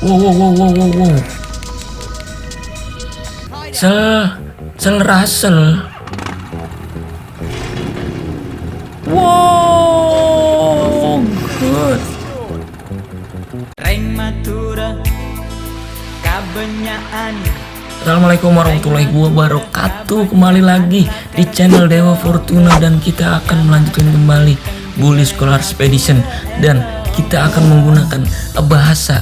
Wow. Sel Russell. Wow, good. Assalamualaikum warahmatullahi wabarakatuh. Kembali lagi di channel Dewa Fortuna dan kita akan melanjutkan kembali Bully Scholar Expedition dan kita akan menggunakan bahasa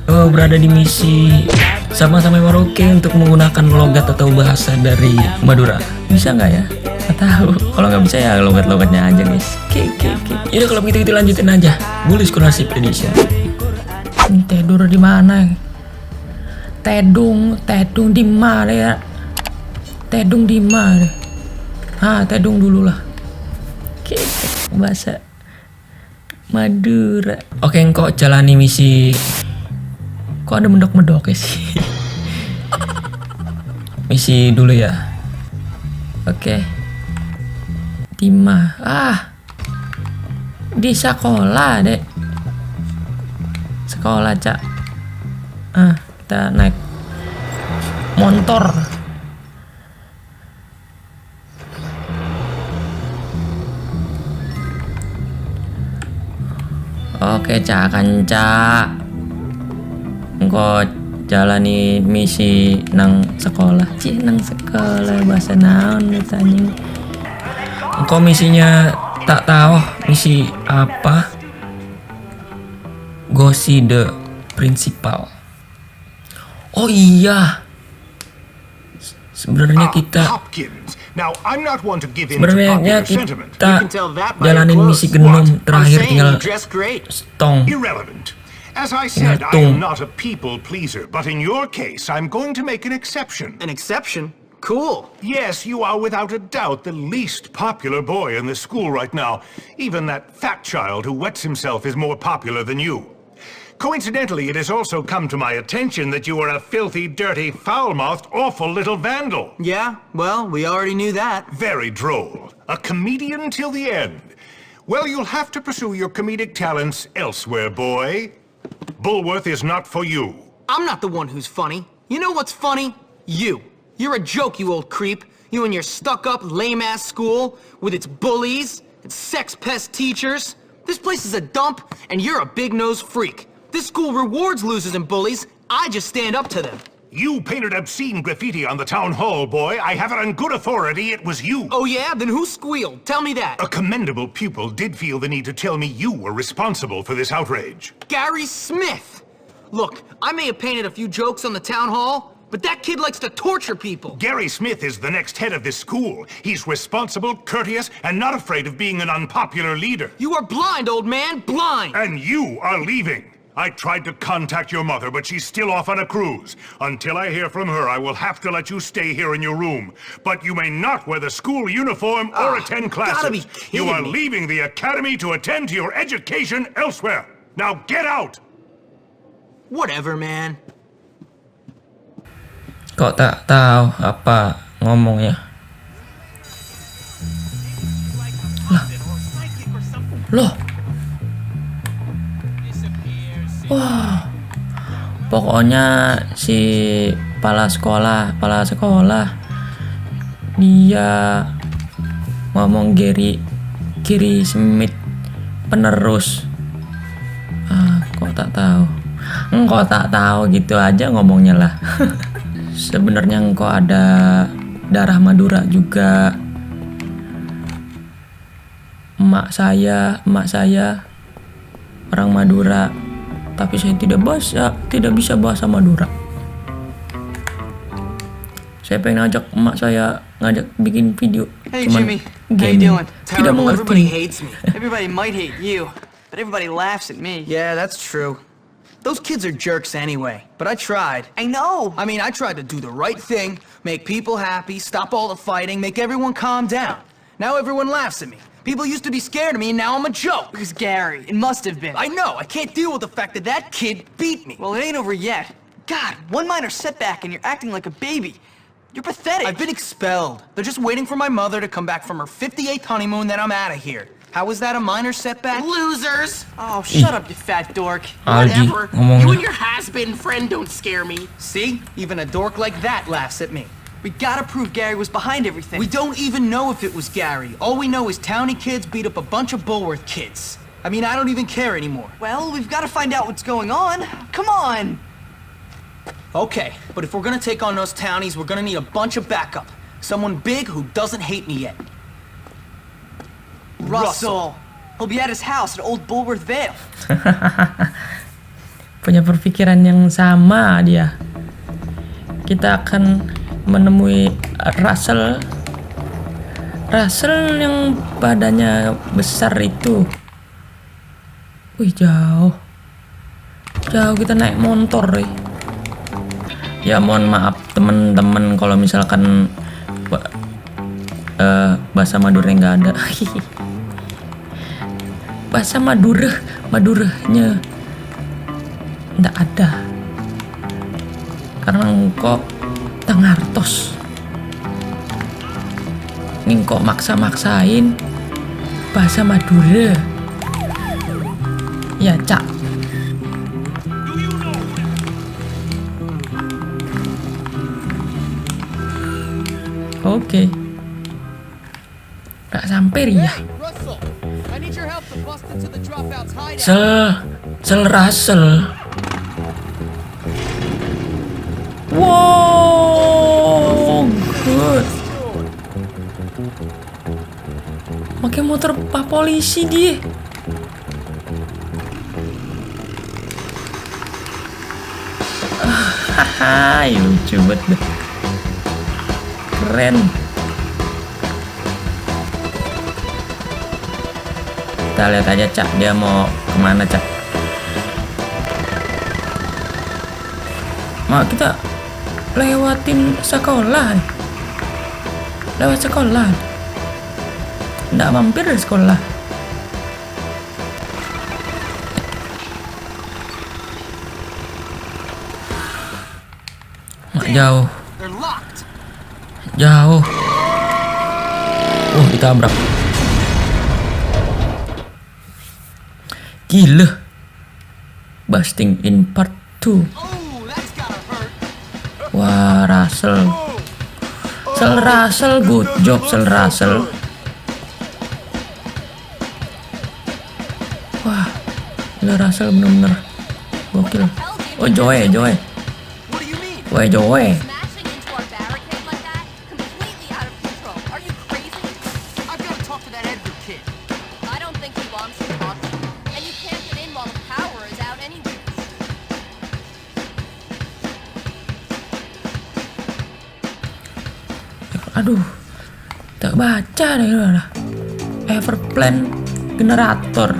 berada di misi sama-sama Merauke untuk menggunakan logat atau bahasa dari Madura. Bisa nggak ya? Nggak tahu. Kalau nggak bisa ya logat-logatnya aja guys. Oke. Yaudah kalau begitu kita lanjutin aja Bully Scholar Expedition. Tidur di mana? Tedung di mana ya? Tedung di mana? Tedung dulu lah. Oke, bahasa Madura. Oke, engkau jalani misi. Kok ada mendok-mendok ya sih? Misi dulu ya. Oke. Di mana? Di sekolah, Dek. Sekolah, Cak. Kita naik motor. Oke, Cak. Engkau jalani misi nang sekolah. Nang sekolah bahasa naon tanya. Engkau misinya tak tahu misi apa? Go see the principal. Oh iya, sebenarnya kita jalanin misi genom terakhir tinggal stong. As I said, I am not a people pleaser, but in your case, I'm going to make an exception. An exception? Cool. Yes, you are without a doubt the least popular boy in the school right now. Even that fat child who wets himself is more popular than you. Coincidentally, it has also come to my attention that you are a filthy, dirty, foul-mouthed, awful little vandal. Yeah, well, we already knew that. Very droll. A comedian till the end. Well, you'll have to pursue your comedic talents elsewhere, boy. Bullworth is not for you. I'm not the one who's funny. You know what's funny? You. You're a joke, you old creep. You and your stuck-up, lame-ass school with its bullies, its sex-pest teachers. This place is a dump, and you're a big-nosed freak. This school rewards losers and bullies. I just stand up to them. You painted obscene graffiti on the town hall, boy. I have it on good authority it was you. Oh yeah? Then who squealed? Tell me that. A commendable pupil did feel the need to tell me you were responsible for this outrage. Gary Smith! Look, I may have painted a few jokes on the town hall, but that kid likes to torture people. Gary Smith is the next head of this school. He's responsible, courteous, and not afraid of being an unpopular leader. You are blind, old man, blind! And you are leaving. I tried to contact your mother, but she's still off on a cruise. Until I hear from her, I will have to let you stay here in your room. But you may not wear the school uniform or attend classes. Gotta be kidding You are me. leaving the academy to attend to your education elsewhere. Now get out! Whatever, man. Kok tak tahu apa ngomongnya? Loh. Wah, pokoknya si kepala sekolah dia ngomong Gary Smith penerus. Kok tak tahu gitu aja ngomongnya lah. Sebenarnya engkau ada darah Madura juga. Emak saya orang Madura. Tapi saya tidak bisa bahasa Madura. Saya pengen ngajak emak saya bikin video. Hey Cuman Jimmy, how you doing? Tidak Terrible. Everybody mengerti. hates me. Everybody might hate you, but everybody laughs at me. Yeah, that's true. Those kids are jerks anyway, but I tried. I know. I mean, I tried to do the right thing, make people happy, stop all the fighting, make everyone calm down. Now everyone laughs at me. People used to be scared of me, and now I'm a joke. It was Gary. It must have been. I know, I can't deal with the fact that that kid beat me. Well, it ain't over yet. God, one minor setback and you're acting like a baby. You're pathetic. I've been expelled. They're just waiting for my mother to come back from her 58th honeymoon, then I'm out of here. How was that a minor setback? Losers! Oh, shut up, you fat dork. Aldi Whatever. You ngomongnya. and your has-been friend don't scare me. See? Even a dork like that laughs at me. We gotta prove Gary was behind everything. We don't even know if it was Gary. All we know is Townie kids beat up a bunch of Bullworth kids. I mean, I don't even care anymore. Well, we've gotta find out what's going on. Come on! Okay, but if we're gonna take on those Townies, we're gonna need a bunch of backup. Someone big who doesn't hate me yet. Russell! He'll be at his house at Old Bullworth Vale. Punya perpikiran yang sama dia. Kita akan menemui Russell yang badannya besar itu. Wih, jauh kita naik motor. Ya mohon maaf temen-temen kalau misalkan bahasa Madura nggak ada. Bahasa Maduranya nggak ada karena engkau tengartos ngingkok maksa-maksain bahasa Madura ya cak. Oke. Nggak sampai ya. Russell, I need your help to bust into the dropouts hideout. Russell. Wow, good. Pakai motor pak polisi dia. Hahaha, lucu banget. Keren. Kita lihat aja Cak, dia mau kemana Cak. Mau kita lewatin sekolah. Lewat sekolah. Nggak mampir dari sekolah. Nggak jauh. They're locked. Jauh. Ditabrak. Gila. Busting in part 2. Wah, Russell, good job, Russell. Wah, gila Russell bener-bener gokil. Oh, Joey. Wah, Joey. Smashing into our barricade like that? Completely out of control. Are you crazy? I've got to talk to that Edgar kid. I don't think he wants to talk to you. And you can't get in while the power is out anyway. Aduh, tak baca deh lah. Everplan generator.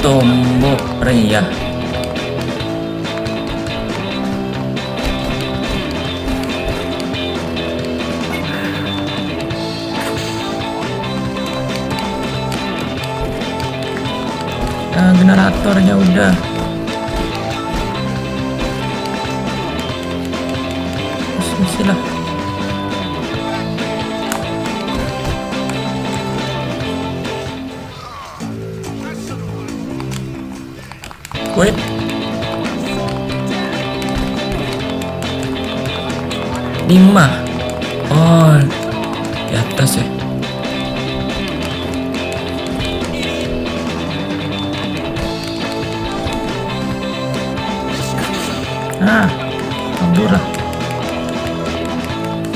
Tumbuk Ria. Generatornya udah. Bismillah. Wait. Lima. Oh, di atas ya. Kabur lah.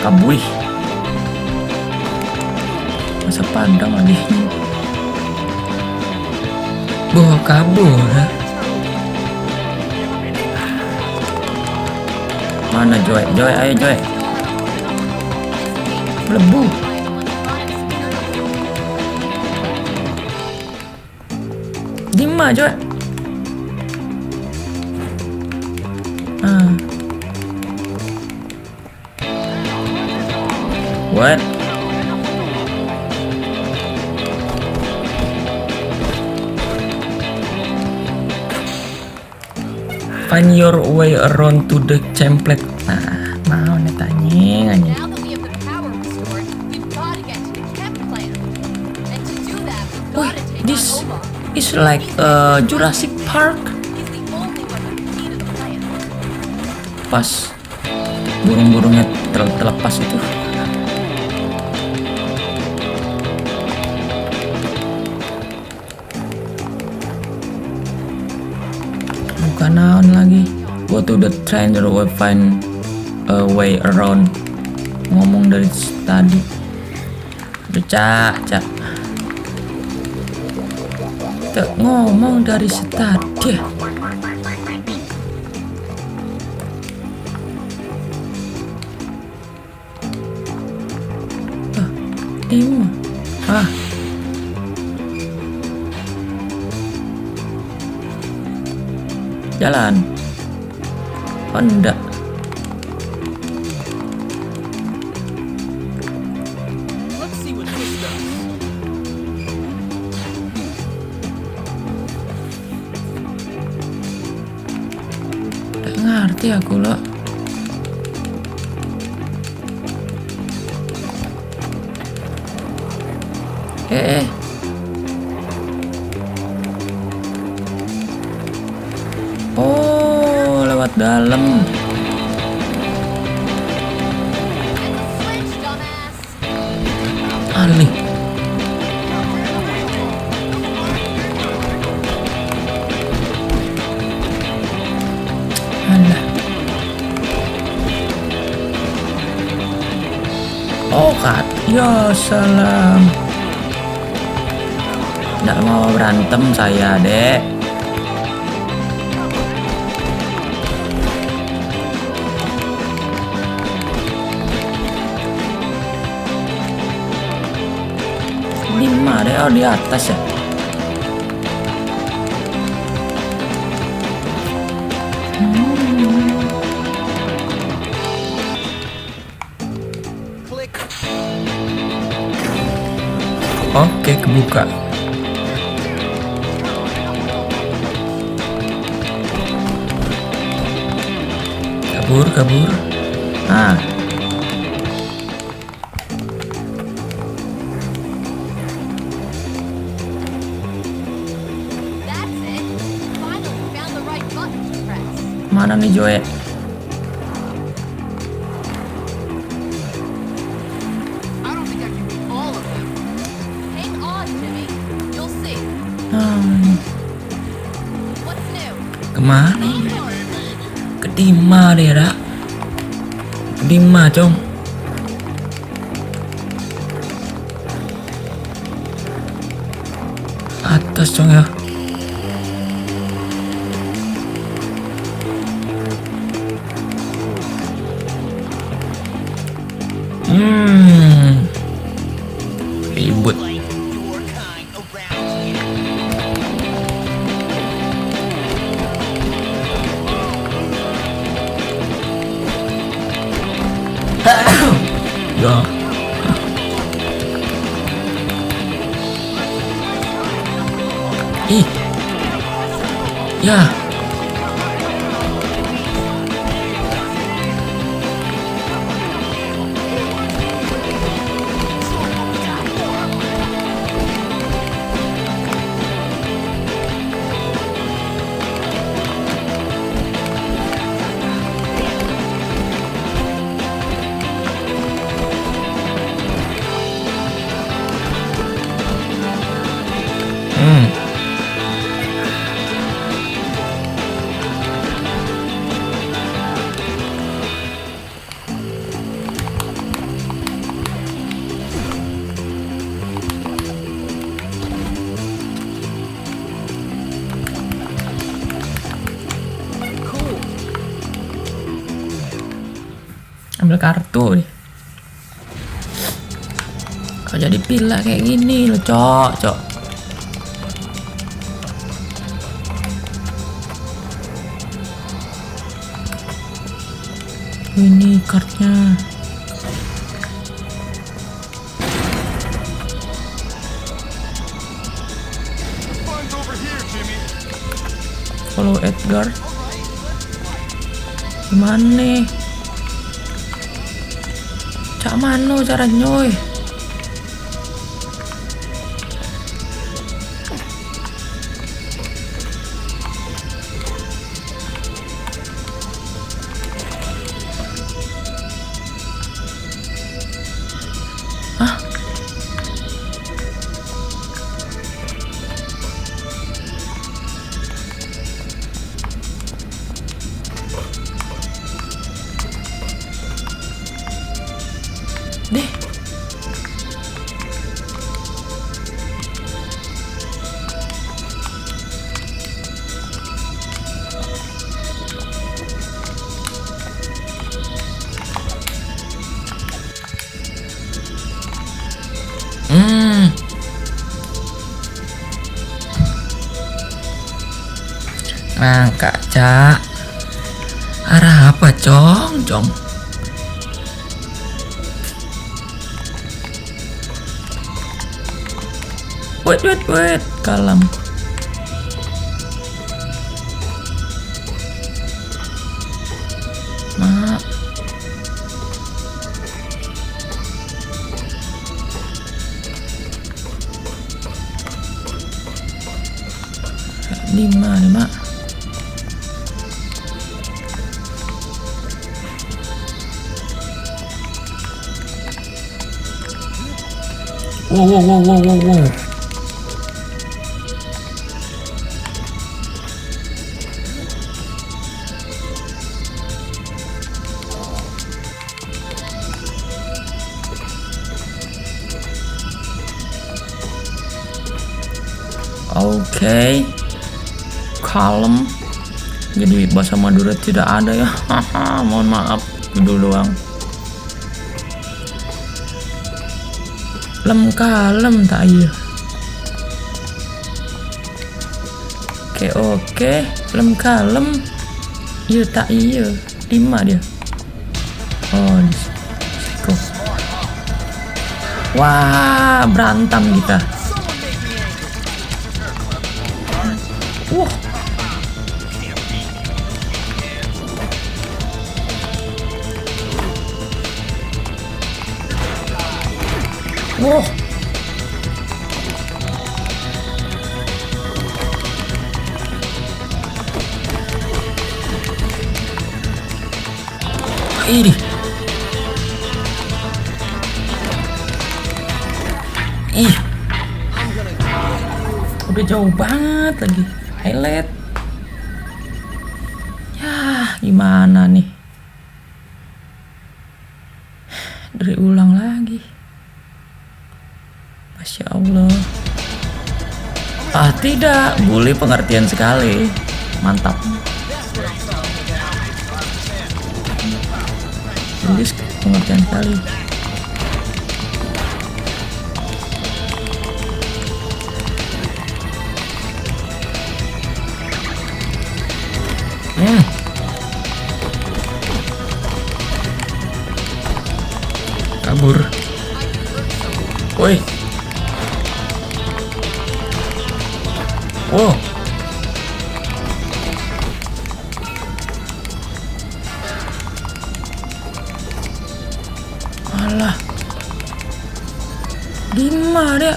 Kabui. Masa pandang lagi. Kabur. Mana Joy? Ayo Joy. Melebu. Lima Joy. What? Find your way around to the template. Nah, mau tanya anjing. Now that we have the power restored, we've got to get to the camp plan. And to do that, we've Wih, got to take this on Omar. is like Jurassic Park. He's the only one with the key to the plan. Pas burung-burungnya terlepas itu. Bukan naon lagi. Go to the trainer will find a way around. Ngomong dari tadi. Cak. Tuh, ngomong dari tadi. Ini mah. Jalan. Oh, enggak. Let's see what this does. Udah ngerti aku loh. Oh, lewat dalam. Switch, dumbass. Alih. Alah. Oh, ya salam. Nggak mau berantem saya, Dek. Lima deh, oh di atas ya. Click. Oke, kebuka. Kabur. Ah. That's it. Finally found the right button to press. Mana nih Joe? I don't think I can read all of them. Hang on, Jimmy. You'll see. What's new? Kemana ini? Kedima deh, Ra. Kedima, Cong. Atas, Cong ya. Ribut. Ya. Ih. Ya. Ambil kartu nih. Kok jadi pila kayak gini lo, Cok. Ini kartunya. Follow Edgar. Gimana nih? Cak mano caranya, woy? Hah? Deh. Nah, Kak Cak. Arah apa, Cong? Wait, kalem. Mak. Di mana, Mak? Wow. Oke, kalem. Jadi bahasa Madura tidak ada ya. Haha, mohon maaf, judul doang. Lem kalem tak iya. Oke, lem kalem. Iya tak iya. Lima dia. Oh, di situ. Wah, berantem kita. Wah. Wah. Ini. Ih. Udah jauh banget lagi. Highlight. Ya, gimana nih? Dari ulang lagi. Masya Allah. Ah, tidak, boleh pengertian sekali. Mantap. Tulis pengertian sekali. Kabur. Woi. Wow. Alah. Dimana dia?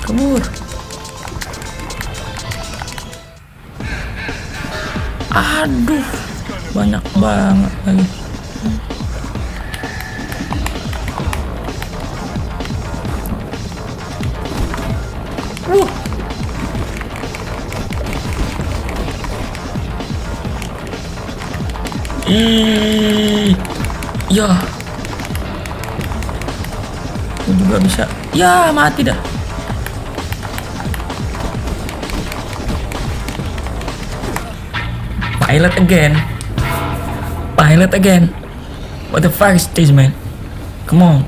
Kabur. Aduh, banyak banget lagi. Ya. Aku juga bisa. Ya, mati dah. Pilot again. What the fuck is this, man? Come on.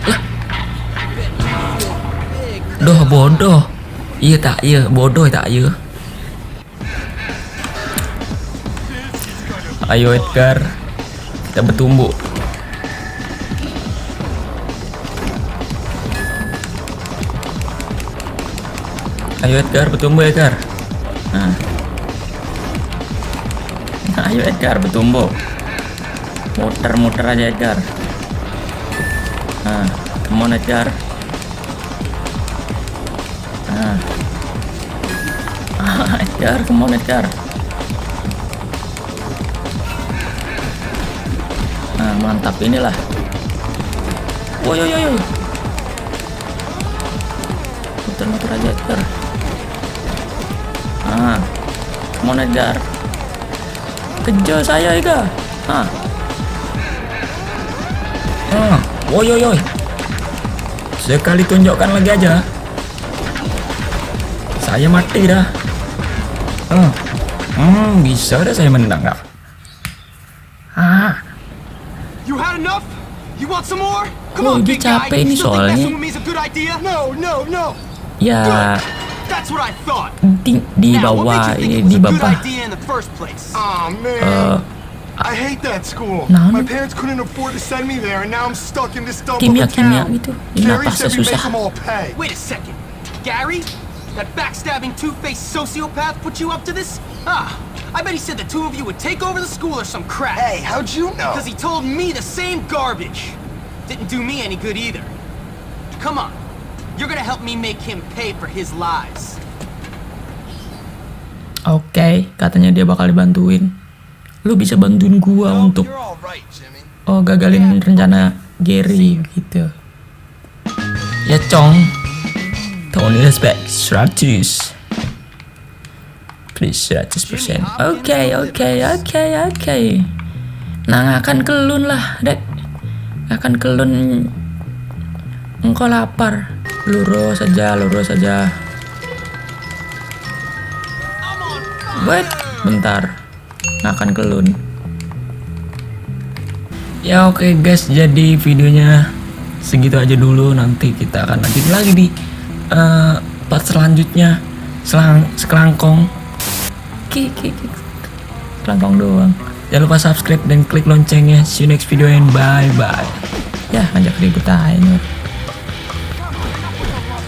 Lah. Doh bodoh. Iya tak iya, bodoh tak iya. Ayo Edgar, kita bertumbuh. Ayo Edgar, bertumbuh Edgar. Nah. Ayo Edgar, bertumbuh. Muter-muter aja Edgar. Nah, come on Edgar. Nah. Edgar, come on Edgar. Nah, mantap inilah. Woi, muter-muter aja Edgar. Ah, come on Edgar. Kejar saya Edgar. Woi. Sekali tunjukkan lagi aja. Saya mati dah. Bisa dah saya menang nggak? You had enough? You want some more? Oh, Come on, dia big guy. capek ini You still think soalnya. messing with me is a good idea? No. Ya, That's what I thought. di Now, what bawah made you think ini it was di a good bawah. idea in the first place? Aw, man. I hate that school. Nah, My parents couldn't afford to send me there, and now I'm stuck in this dump Kimia of a town. gitu. Ini Gary napasnya said we make susah. them all pay. Wait a second. Gary? That backstabbing two-faced sociopath put you up to this? I bet he said the two of you would take over the school or some crap. Hey, how'd you know? Because he told me the same garbage. Didn't do me any good either. Come on. You're gonna help me make him pay for his lies. Oke, katanya dia bakal dibantuin. Lu bisa bantuin gua untuk You're all right, Jimmy. gagalin rencana Gary gitu. Ya Cong. Tony respect 100. Please 100%. Oke. Nah, akan kelun lah, Dek. Akan kelun. Engkau lapar. Lurus saja. Wait, bentar. Akan kelun. Ya oke guys, jadi videonya segitu aja dulu. Nanti kita akan lanjut lagi di part selanjutnya. Sekelangkong. Sekelangkong doang. Jangan lupa subscribe dan klik loncengnya. See you next video and bye bye. Ya, ngajak ribut aja.